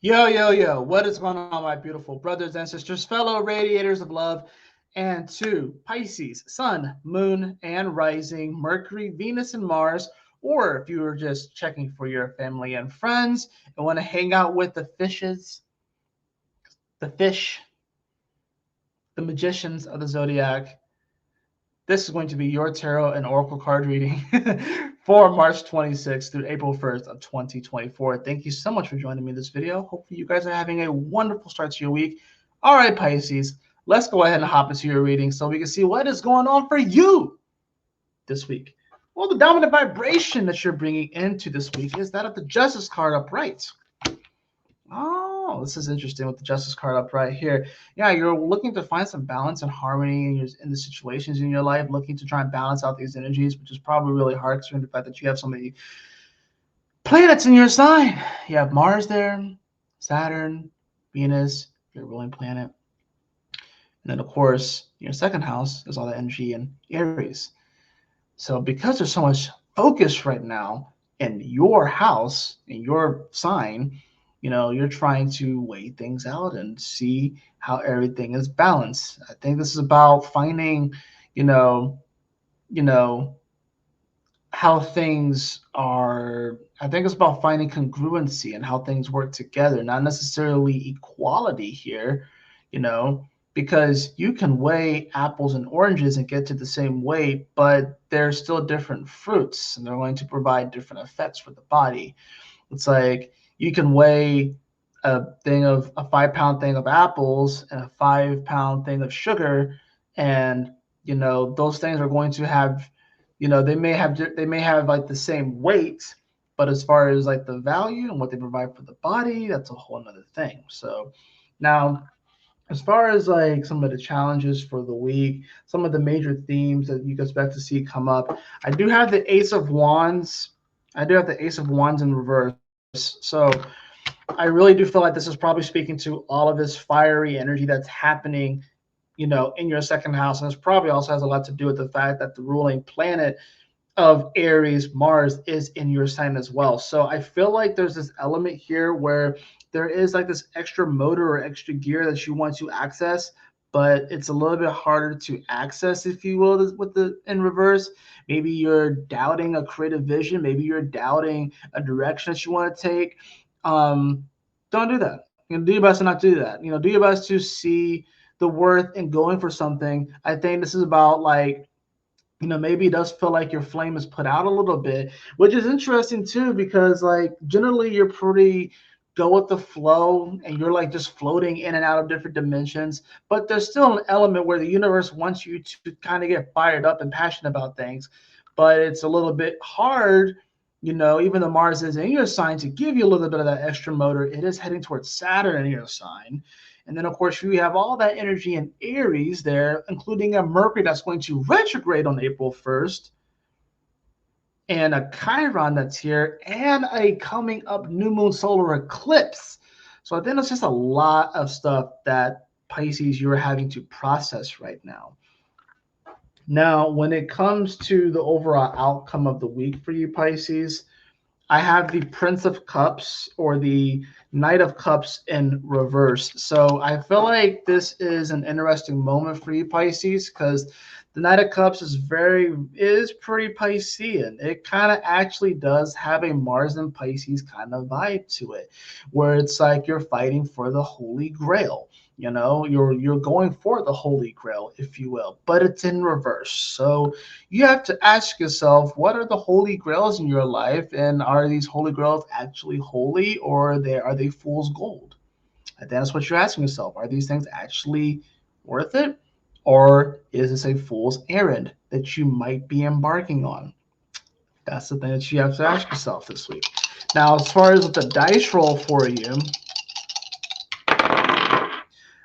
Yo, yo, yo, what is going on, my beautiful brothers and sisters, fellow radiators of love, and to Pisces, Sun, Moon, and Rising, Mercury, Venus, and Mars, or if you were just checking for your family and friends and want to hang out with the fishes, the fish, the magicians of the zodiac, this is going to be your tarot and oracle card reading for March 26th through April 1st of 2024. Thank you so much for joining me in this video. Hopefully you guys are having a wonderful start to your week. All right, Pisces, let's go ahead and hop into your reading so we can see what is going on for you this week. Well, the dominant vibration that you're bringing into this week is that of the Justice card upright. Oh, this is interesting with the Justice card up right here. Yeah, you're looking to find some balance and harmony in the situations in your life, looking to try and balance out these energies, which is probably really hard considering the fact that you have so many planets in your sign. You have Mars there, Saturn, Venus, your ruling planet. And then, of course, your second house is all the energy in Aries. So because there's so much focus right now in your house, in your sign, you're trying to weigh things out and see how everything is balanced. I think this is about finding, you know, you know, how things are. I think it's about finding congruency and how things work together, not necessarily equality here, you know, because you can weigh apples and oranges and get to the same weight, but they're still different fruits and they're going to provide different effects for the body. It's like you can weigh a 5 pound thing of apples and a 5 pound thing of sugar, and those things are going to have, they may have like the same weight, but as far as like the value and what they provide for the body, that's a whole nother thing. So now, as far as like some of the challenges for the week, some of the major themes that you can expect to see come up, I do have the Ace of Wands. I do have the Ace of Wands in reverse. So I really do feel like this is probably speaking to all of this fiery energy that's happening, in your second house. And this probably also has a lot to do with the fact that the ruling planet of Aries, Mars, is in your sign as well. So I feel like there's this element here where there is like this extra motor or extra gear that you want to access, but it's a little bit harder to access, if you will, with the in reverse. Maybe you're doubting a creative vision. Maybe you're doubting a direction that you want to take. Don't do that. Do your best to not do that. Do your best to see the worth in going for something. I think this is about like, maybe it does feel like your flame is put out a little bit, which is interesting too, because like generally you're pretty go with the flow and you're like just floating in and out of different dimensions. But there's still an element where the universe wants you to kind of get fired up and passionate about things. But it's a little bit hard, even though Mars is in your sign, to give you a little bit of that extra motor. It is heading towards Saturn in your sign. And then, of course, you have all that energy in Aries there, including a Mercury that's going to retrograde on April 1st, and a Chiron that's here, and a coming up new moon solar eclipse. So I think it's just a lot of stuff that Pisces, you're having to process right now. Now, when it comes to the overall outcome of the week for you, Pisces, I have the Prince of Cups or the Knight of Cups in reverse. So I feel like this is an interesting moment for you, Pisces, because the Knight of Cups is pretty Piscean. It kind of actually does have a Mars and Pisces kind of vibe to it, where it's like you're fighting for the Holy Grail. You're going for the Holy Grail, if you will, but it's in reverse. So you have to ask yourself, what are the Holy Grails in your life, and are these Holy Grails actually holy, or are they fool's gold? And that's what you're asking yourself. Are these things actually worth it, or is this a fool's errand that you might be embarking on? That's the thing that you have to ask yourself this week. Now, as far as the dice roll for you,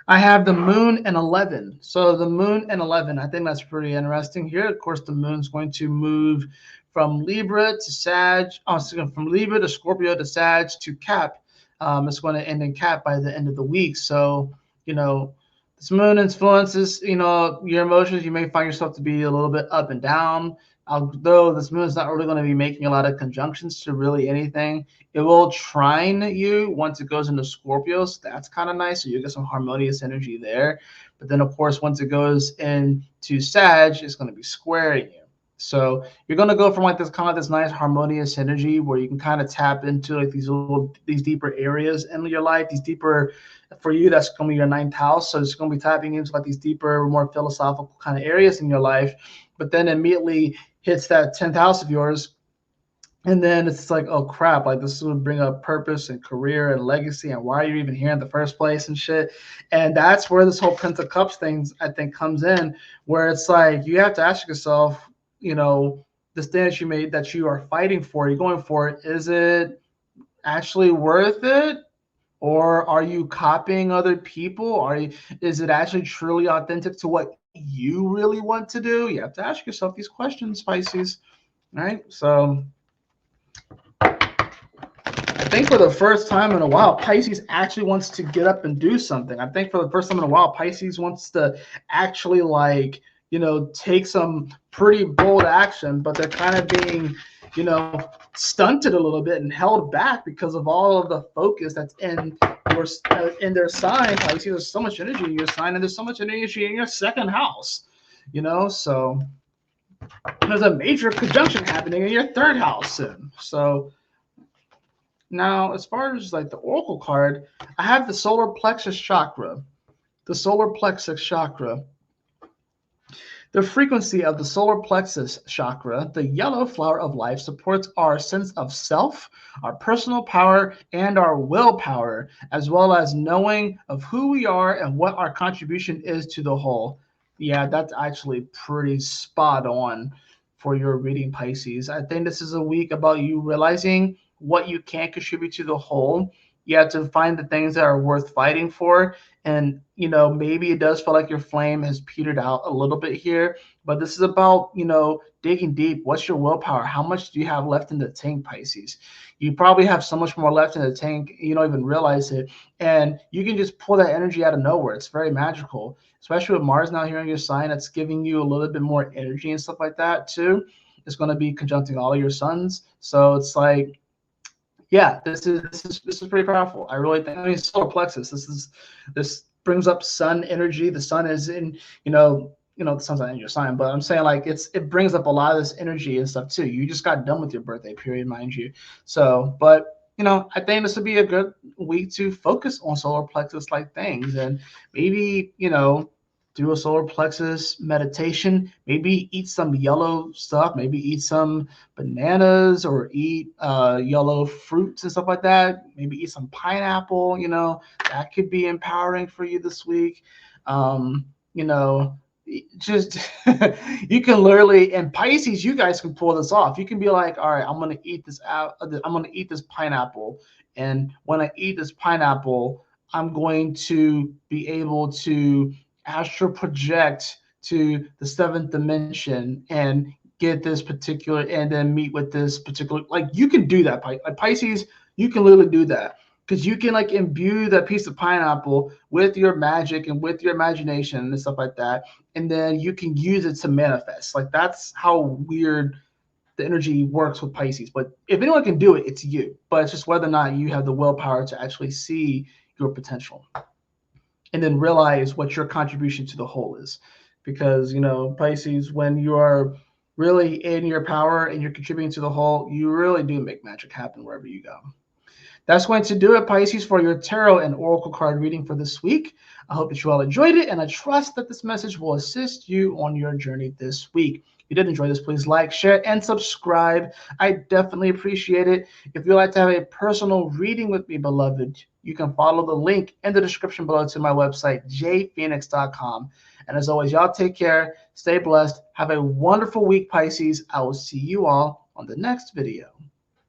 I have the moon and 11. So the moon and 11, I think that's pretty interesting here. Of course, the moon's going to move from Libra to Sag, from Libra to Scorpio to Sag to Cap. It's going to end in Cap by the end of the week. So, this moon influences, your emotions. You may find yourself to be a little bit up and down. although this moon is not really going to be making a lot of conjunctions to really anything, it will trine you once it goes into Scorpio. So that's kind of nice. So you get some harmonious energy there. But then, of course, once it goes into Sag, it's going to be squaring you. So you're going to go from like this kind of this nice harmonious energy where you can kind of tap into like these deeper areas in your life, these deeper, for you, that's going to be your ninth house. So it's going to be tapping into like these deeper, more philosophical kind of areas in your life. But then immediately hits that 10th house of yours. And then it's like, oh crap, like this would bring up purpose and career and legacy and why are you even here in the first place and shit. And that's where this whole Prince of Cups thing, I think, comes in, where it's like you have to ask yourself, you know, the stance you made that you are fighting for, you're going for, is it actually worth it? Or are you copying other people? Is it actually truly authentic to what you really want to do? You have to ask yourself these questions, Pisces. All right. So I think for the first time in a while, Pisces actually wants to get up and do something. I think for the first time in a while, Pisces wants to actually, like, you know, take some pretty bold action, but they're kind of being, you know, stunted a little bit and held back because of all of the focus that's in their sign. Pisces, there's so much energy in your sign, and there's so much energy in your second house, you know. So there's a major conjunction happening in your third house soon. So now, as far as like the oracle card, I have the solar plexus chakra. The solar plexus chakra. The frequency of the solar plexus chakra, the yellow flower of life, supports our sense of self, our personal power, and our willpower, as well as knowing of who we are and what our contribution is to the whole. Yeah, that's actually pretty spot on for your reading, Pisces. I think this is a week about you realizing what you can contribute to the whole. You have to find the things that are worth fighting for. And, you know, maybe it does feel like your flame has petered out a little bit here, but this is about, you know, digging deep. What's your willpower? How much do you have left in the tank, Pisces? You probably have so much more left in the tank, you don't even realize it. And you can just pull that energy out of nowhere. It's very magical, especially with Mars now here in your sign. That's giving you a little bit more energy and stuff like that too. It's going to be conjuncting all of your suns. So it's like, yeah, this is pretty powerful. I really think. I mean, solar plexus. This brings up sun energy. The sun is in, the sun's not in your sign, but I'm saying like it brings up a lot of this energy and stuff too. You just got done with your birthday period, mind you. So, but I think this would be a good week to focus on solar plexus like things, and maybe do a solar plexus meditation, maybe eat some yellow stuff, maybe eat some bananas or eat yellow fruits and stuff like that, maybe eat some pineapple. That could be empowering for you this week. Just you can literally, in Pisces, you guys can pull this off. You can be like, all right, I'm going to eat this out. I'm going to eat this pineapple. And when I eat this pineapple, I'm going to be able to astral project to the seventh dimension and get this particular, and then meet with this particular, like you can do that. Pisces, you can literally do that because you can like imbue that piece of pineapple with your magic and with your imagination and stuff like that. And then you can use it to manifest. Like that's how weird the energy works with Pisces. But if anyone can do it, it's you. But it's just whether or not you have the willpower to actually see your potential and then realize what your contribution to the whole is. Because, Pisces, when you are really in your power and you're contributing to the whole, you really do make magic happen wherever you go. That's going to do it, Pisces, for your tarot and oracle card reading for this week. I hope that you all enjoyed it, and I trust that this message will assist you on your journey this week. If you did enjoy this, please like, share, and subscribe. I definitely appreciate it. If you'd like to have a personal reading with me, beloved, you can follow the link in the description below to my website, jphoenix.com. And as always, y'all take care, stay blessed, have a wonderful week, Pisces. I will see you all on the next video.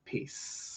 Peace.